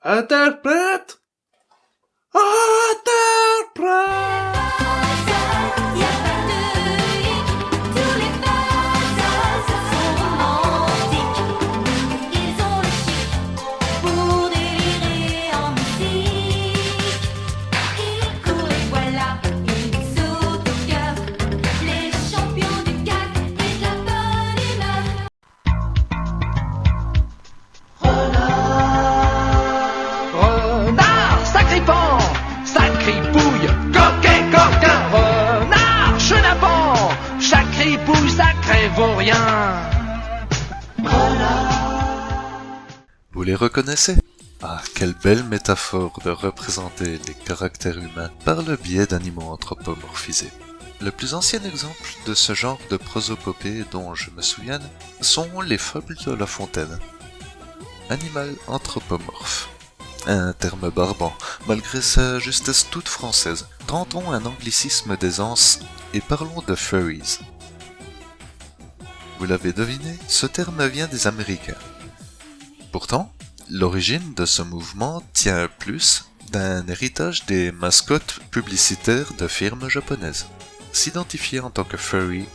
Interprète! Interprète! Renard, sacripant, sacripouille, coquet, coquin, renard, chenapan, sacripouille, sacré vaurien. Vous les reconnaissez? Ah, quelle belle métaphore de représenter les caractères humains par le biais d'animaux anthropomorphisés. Le plus ancien exemple de ce genre de prosopopée dont je me souvienne sont les fables de La Fontaine. Animal anthropomorphe. Un terme barbant, malgré sa justesse toute française. Tentons un anglicisme d'aisance et parlons de furries. Vous l'avez deviné, ce terme vient des Américains. Pourtant, l'origine de ce mouvement tient plus d'un héritage des mascottes publicitaires de firmes japonaises. S'identifier en tant que furry,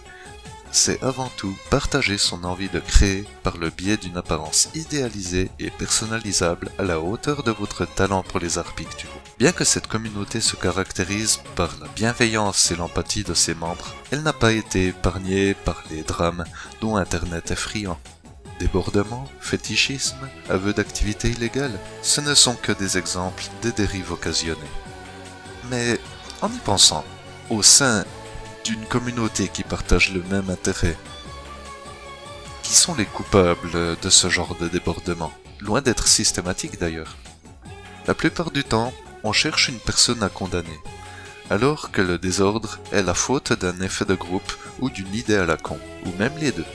c'est avant tout partager son envie de créer par le biais d'une apparence idéalisée et personnalisable à la hauteur de votre talent pour les arts picturaux. Bien que cette communauté se caractérise par la bienveillance et l'empathie de ses membres, elle n'a pas été épargnée par les drames dont Internet est friand. Débordements, fétichisme, aveux d'activités illégales, ce ne sont que des exemples des dérives occasionnées. Mais en y pensant, au sein d'une communauté qui partage le même intérêt, qui sont les coupables de ce genre de débordement? Loin d'être systématique d'ailleurs. La plupart du temps, on cherche une personne à condamner, alors que le désordre est la faute d'un effet de groupe ou d'une idée à la con, ou même les deux.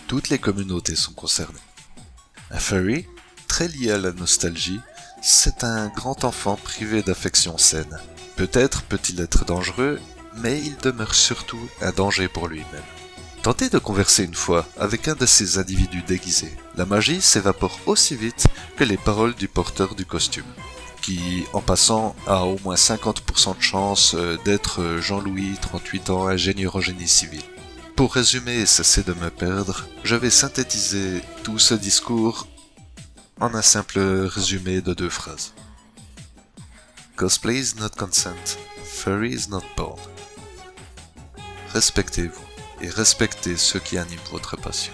Toutes les communautés sont concernées. Un furry, très lié à la nostalgie, c'est un grand enfant privé d'affection saine. Peut-être peut-il être dangereux, mais il demeure surtout un danger pour lui-même. Tentez de converser une fois avec un de ces individus déguisés. La magie s'évapore aussi vite que les paroles du porteur du costume, qui, en passant, a au moins 50% de chance d'être Jean-Louis, 38 ans, ingénieur en génie civil. Pour résumer et cesser de me perdre, je vais synthétiser tout ce discours en un simple résumé de 2 phrases. Cosplay is not consent, furry is not born. Respectez-vous et respectez ceux qui animent votre passion.